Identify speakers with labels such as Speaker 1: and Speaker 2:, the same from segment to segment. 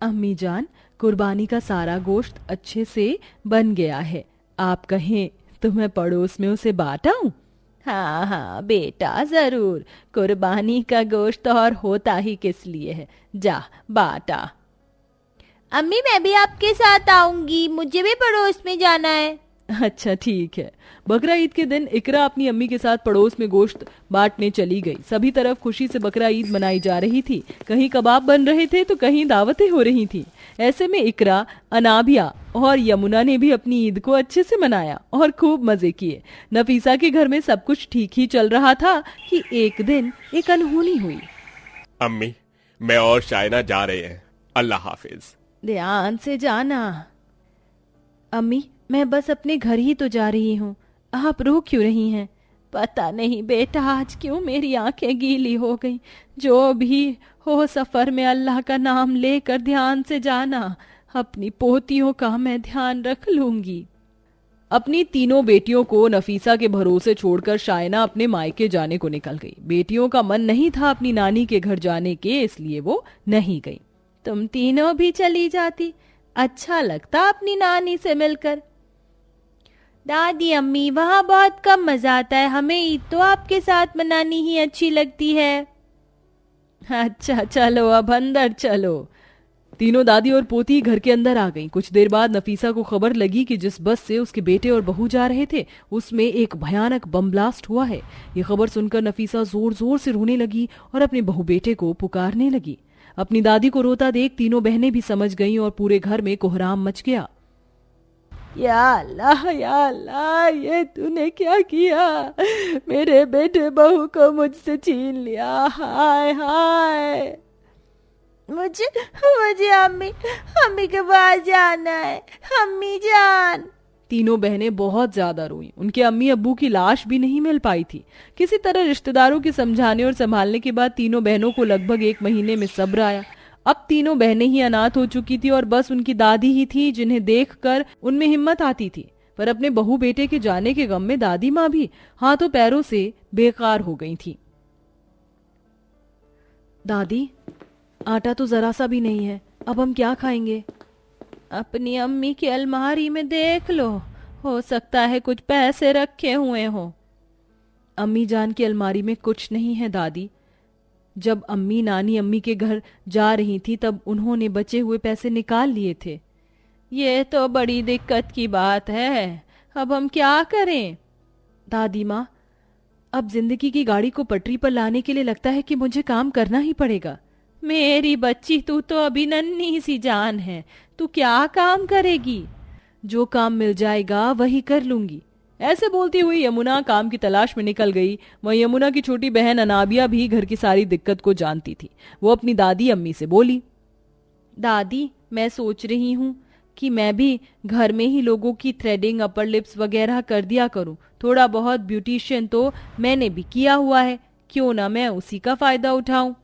Speaker 1: अम्मी जान, कुर्बानी का सारा गोश्त अच्छे से बन गया है। आप कहें तो मैं पड़ोस में उसे बांटाऊं? हाँ हाँ बेटा, जरूर। कुर्बानी का गोश्त और होता ही किस लिए है। जा बांटा।
Speaker 2: अम्मी मैं भी आपके साथ आऊंगी, मुझे भी पड़ोस में जाना है।
Speaker 1: अच्छा ठीक है। बकरा ईद के दिन इकरा अपनी अम्मी के साथ पड़ोस में गोश्त बांटने चली गई। सभी तरफ खुशी से बकरा ईद मनाई जा रही थी। कहीं कबाब बन रहे थे तो कहीं दावतें हो रही थी। ऐसे में इकरा, अनाबिया और यमुना ने भी अपनी ईद को अच्छे से मनाया और खूब मजे किए। नफीसा के घर में सब कुछ ठीक ही चल रहा था कि एक दिन एक अनहोनी हुई।
Speaker 3: अम्मी, मैं और शायना जा रहे हैं। अल्लाह हाफिज।
Speaker 1: ध्यान से जाना। अम्मी, मैं बस अपने घर ही तो जा रही हूँ, आप रो क्यों रही हैं? पता नहीं बेटा, आज क्यों मेरी आंखें गीली हो गईं। जो भी हो, सफर में अल्लाह का नाम लेकर ध्यान से जाना। अपनी पोतियों का मैं ध्यान रख लूंगी। अपनी तीनों बेटियों को नफीसा के भरोसे छोड़कर शायना अपने मायके जाने को निकल गई। बेटियों का मन नहीं था अपनी नानी के घर जाने के, इसलिए वो नहीं गई। तुम तीनों भी चली जाती, अच्छा लगता अपनी नानी से मिलकर।
Speaker 2: दादी अम्मी, वहाँ बहुत कम मजा आता है, हमें ईद तो आपके साथ मनानी ही अच्छी लगती है।
Speaker 1: अच्छा चलो, अब अंदर चलो। तीनों दादी और पोती घर के अंदर आ गईं। कुछ देर बाद नफीसा को खबर लगी कि जिस बस से उसके बेटे और बहू जा रहे थे उसमें एक भयानक बम ब्लास्ट हुआ है। ये खबर सुनकर नफीसा जोर जोर से रोने लगी और अपने बहू बेटे को पुकारने लगी। अपनी दादी को रोता देख तीनों बहनें भी समझ गईं और पूरे घर में कोहराम मच गया। या अल्लाह, या अल्लाह, ये तूने क्या किया? मेरे बेटे बहू को मुझसे छीन लिया। हाय हाय।
Speaker 2: मुझे मुझे अम्मी अम्मी के पास जाना है, अम्मी जान।
Speaker 1: तीनों बहनें बहुत ज्यादा रोईं। उनके अम्मी अब्बू की लाश भी नहीं मिल पाई थी। किसी तरह रिश्तेदारों के समझाने और संभालने के बाद तीनों बहनों को लगभग 1 महीने में सब्र आया। अब तीनों बहनें ही अनाथ हो चुकी थी और बस उनकी दादी ही थी जिन्हें देखकर उनमें हिम्मत आती थी। पर अपने बहू बेटे के जाने के गम में दादी माँ भी हाथों पैरों से बेकार हो गई थी। दादी, आटा तो जरा सा भी नहीं है, अब हम क्या खाएंगे? अपनी अम्मी की अलमारी में देख लो, हो सकता है कुछ पैसे रखे हुए हो। अम्मी जान की अलमारी में कुछ नहीं है दादी। जब अम्मी नानी अम्मी के घर जा रही थी तब उन्होंने बचे हुए पैसे निकाल लिए थे। ये तो बड़ी दिक्कत की बात है, अब हम क्या करें? दादी माँ, अब जिंदगी की गाड़ी को पटरी पर लाने के लिए लगता है कि मुझे काम करना ही पड़ेगा। मेरी बच्ची, तू तो अभी नन्ही सी जान है, तू क्या काम करेगी? जो काम मिल जाएगा वही कर लूंगी। ऐसे बोलती हुई यमुना काम की तलाश में निकल गई। वहीं यमुना की छोटी बहन अनाबिया भी घर की सारी दिक्कत को जानती थी। वो अपनी दादी अम्मी से बोली, दादी, मैं सोच रही हूँ कि मैं भी घर में ही लोगों की थ्रेडिंग, अपर लिप्स वगैरह कर दिया करूँ। थोड़ा बहुत ब्यूटिशियन तो मैंने भी किया हुआ है, क्यों ना मैं उसी का फायदा उठाऊं।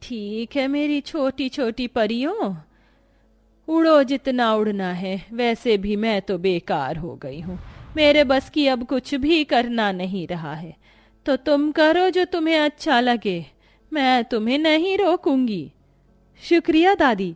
Speaker 1: ठीक है मेरी छोटी छोटी परियों, उड़ो जितना उड़ना है। वैसे भी मैं तो बेकार हो गई हूँ, मेरे बस की अब कुछ भी करना नहीं रहा है। तो तुम करो जो तुम्हें अच्छा लगे, मैं तुम्हें नहीं रोकूंगी। शुक्रिया दादी।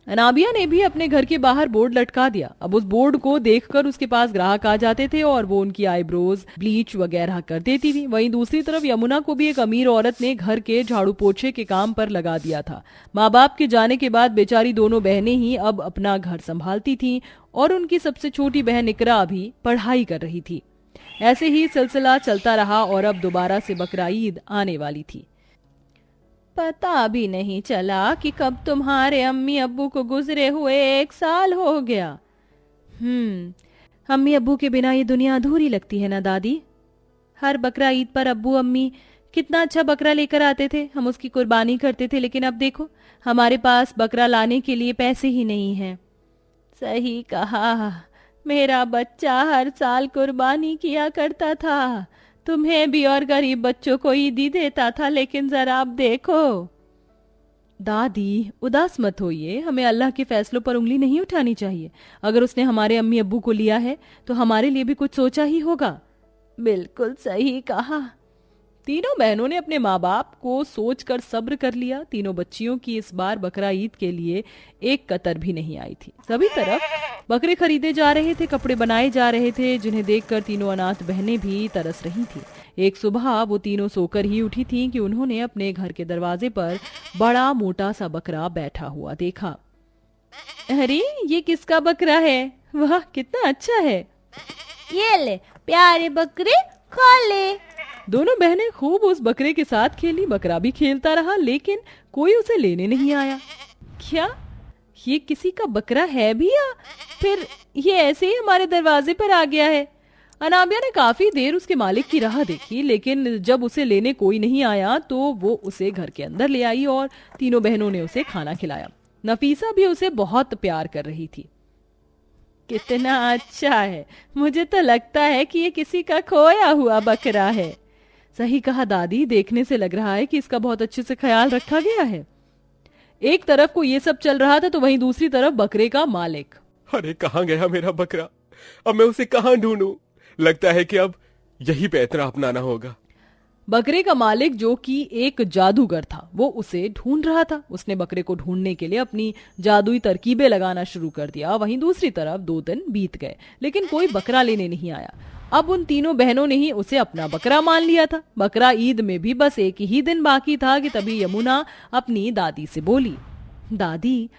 Speaker 1: अनाबिया ने भी अपने घर के बाहर बोर्ड लटका दिया। अब उस बोर्ड को देखकर उसके पास ग्राहक आ जाते थे और वो उनकी आईब्रोज ब्लीच वगैरह कर देती थी। वहीं दूसरी तरफ यमुना को भी एक अमीर औरत ने घर के झाड़ू पोछे के काम पर लगा दिया था। माँ बाप के जाने के बाद बेचारी दोनों बहनें ही अब अपना घर संभालती थीं और उनकी सबसे छोटी बहन इकरा अभी पढ़ाई कर रही थी। ऐसे ही सिलसिला चलता रहा और अब दोबारा से बकरा ईद आने वाली थी। पता भी नहीं चला कि कब तुम्हारे अम्मी अब्बू को गुजरे हुए 1 साल हो गया। अम्मी अब्बू के बिना ये दुनिया अधूरी लगती है ना दादी। हर बकरा ईद पर अब्बू अम्मी कितना अच्छा बकरा लेकर आते थे, हम उसकी कुर्बानी करते थे। लेकिन अब देखो, हमारे पास बकरा लाने के लिए पैसे ही नहीं हैं। सही कहा, मेरा बच्चा हर साल कुर्बानी किया करता था, तुम्हें भी और गरीब बच्चों को ईदी देता था। लेकिन जरा अब देखो। दादी, उदास मत होइए, हमें अल्लाह के फैसलों पर उंगली नहीं उठानी चाहिए। अगर उसने हमारे अम्मी अब्बू को लिया है तो हमारे लिए भी कुछ सोचा ही होगा। बिल्कुल सही कहा। तीनों बहनों ने अपने माँ बाप को सोचकर सब्र कर लिया। तीनों बच्चियों की इस बार बकरा ईद के लिए एक कतर भी नहीं आई थी। सभी तरफ बकरे खरीदे जा रहे थे, कपड़े बनाए जा रहे थे, जिन्हें देखकर तीनों अनाथ बहनें भी तरस रही थी। एक सुबह वो तीनों सोकर ही उठी थीं कि उन्होंने अपने घर के दरवाजे पर बड़ा मोटा सा बकरा बैठा हुआ देखा। अरे ये किसका बकरा है? वाह कितना अच्छा है।
Speaker 2: ये ले प्यारे बकरे, खा ले।
Speaker 1: दोनों बहनें खूब उस बकरे के साथ खेली। बकरा भी खेलता रहा, लेकिन कोई उसे लेने नहीं आया। क्या ये किसी का बकरा है भी या फिर ये ऐसे ही हमारे दरवाजे पर आ गया है? अनाबिया ने काफी देर उसके मालिक की राह देखी, लेकिन जब उसे लेने कोई नहीं आया तो वो उसे घर के अंदर ले आई और तीनों बहनों ने उसे खाना खिलाया। नफीसा भी उसे बहुत प्यार कर रही थी। कितना अच्छा है, मुझे तो लगता है कि ये किसी का खोया हुआ बकरा है। सही कहा दादी, देखने से लग रहा है कि इसका बहुत अच्छे से ख्याल रखा गया है। एक तरफ को ये सब चल रहा था तो वहीं दूसरी तरफ बकरे का मालिक।
Speaker 3: अरे कहाँ गया मेरा बकरा? अब मैं उसे कहाँ ढूंढूं? लगता है कि अब यही पैतरा अपनाना होगा।
Speaker 1: बकरे का मालिक, जो कि एक जादूगर था, वो उसे ढूंढ रहा था। उसने बकरे को ढूंढने के लिए अपनी जादुई तरकीबें लगाना शुरू कर दिया। वहीं दूसरी तरफ 2 दिन बीत गए, लेकिन कोई बकरा लेने नहीं आया। अब उन तीनों बहनों ने ही उसे अपना बकरा मान लिया था। बकरा ईद में भी बस एक ही दिन बाकी था कि तभी यमुना अपनी दादी से बोली, दादी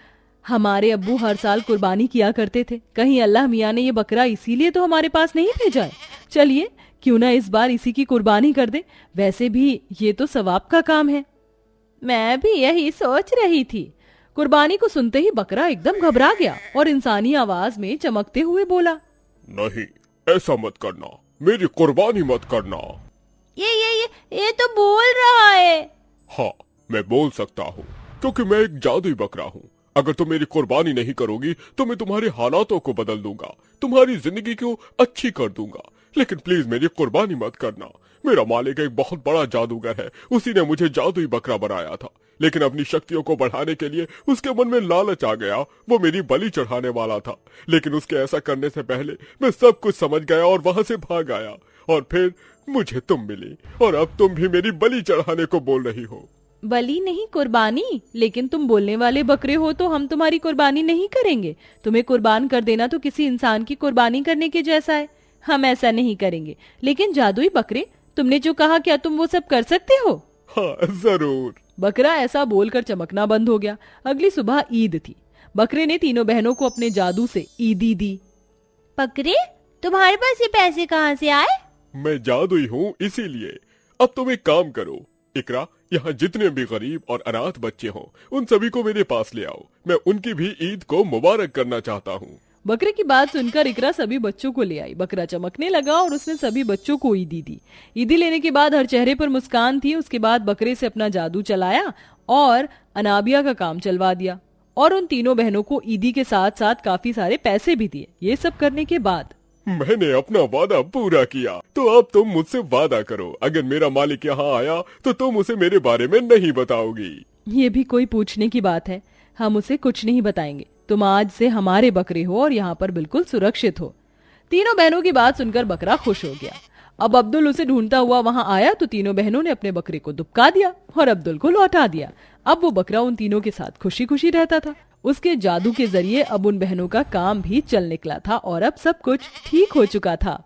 Speaker 1: हमारे अब्बू हर साल कुर्बानी किया करते थे, कहीं अल्लाह मियाँ ने ये बकरा इसीलिए तो हमारे पास नहीं भेजा है। चलिए क्यों ना इस बार इसी की कुर्बानी कर दे, वैसे भी ये तो सवाब का काम है। मैं भी यही सोच रही थी। कुर्बानी को सुनते ही बकरा एकदम घबरा गया और इंसानी आवाज में चमकते हुए बोला,
Speaker 3: नहीं, ऐसा मत करना, मेरी कुर्बानी मत करना।
Speaker 2: ये तो बोल रहा है।
Speaker 3: हाँ, मैं बोल सकता हूँ क्योंकि मैं एक जादुई बकरा हूँ। अगर तुम मेरी कुर्बानी नहीं करोगी तो मैं तुम्हारे हालातों को बदल दूंगा, तुम्हारी जिंदगी को अच्छी कर दूंगा। लेकिन प्लीज मेरी कुर्बानी मत करना। मेरा मालिक एक बहुत बड़ा जादूगर है, उसी ने मुझे जादुई बकरा बनाया था, लेकिन अपनी शक्तियों को बढ़ाने के लिए उसके मन में लालच आ गया। वो मेरी बलि चढ़ाने वाला था, लेकिन उसके ऐसा करने से पहले मैं सब कुछ समझ गया और वहां से भाग आया। और फिर मुझे तुम मिली और अब तुम भी मेरी बलि चढ़ाने को बोल रही हो।
Speaker 1: बलि नहीं, कुर्बानी। लेकिन तुम बोलने वाले बकरे हो तो हम तुम्हारी कुर्बानी नहीं करेंगे। तुम्हें कुर्बान कर देना तो किसी इंसान की कुर्बानी करने के जैसा है, हम ऐसा नहीं करेंगे। लेकिन जादुई बकरे, तुमने जो कहा, क्या तुम वो सब कर सकते हो?
Speaker 3: हाँ जरूर।
Speaker 1: बकरा ऐसा बोलकर चमकना बंद हो गया। अगली सुबह ईद थी। बकरे ने तीनों बहनों को अपने जादू से ईदी दी।
Speaker 2: बकरे, तुम्हारे पास ये पैसे कहाँ से आए?
Speaker 3: मैं जादुई हूँ इसीलिए। अब तुम एक काम करो इकरा, यहाँ जितने भी गरीब और अनाथ बच्चे हों उन सभी को मेरे पास ले आओ। मैं उनकी भी ईद को मुबारक करना चाहता हूँ।
Speaker 1: बकरे की बात सुनकर इकरा सभी बच्चों को ले आई। बकरा चमकने लगा और उसने सभी बच्चों को ईदी दी। ईदी लेने के बाद हर चेहरे पर मुस्कान थी। उसके बाद बकरे से अपना जादू चलाया और अनाबिया का काम चलवा दिया और उन तीनों बहनों को ईदी के साथ साथ काफी सारे पैसे भी दिए। ये सब करने के बाद
Speaker 3: मैंने अपना वादा पूरा किया, तो अब तुम मुझसे वादा करो, अगर मेरा मालिक यहाँ आया तो तुम उसे मेरे बारे में नहीं बताओगी।
Speaker 1: ये भी कोई पूछने की बात है? हम उसे कुछ नहीं बताएंगे। तुम आज से हमारे बकरे हो और यहाँ पर बिल्कुल सुरक्षित हो। तीनों बहनों की बात सुनकर बकरा खुश हो गया। अब अब्दुल उसे ढूंढता हुआ वहां आया तो तीनों बहनों ने अपने बकरे को दुबका दिया और अब्दुल को लौटा दिया। अब वो बकरा उन तीनों के साथ खुशी खुशी रहता था। उसके जादू के जरिए अब उन बहनों का काम भी चल निकला था और अब सब कुछ ठीक हो चुका था।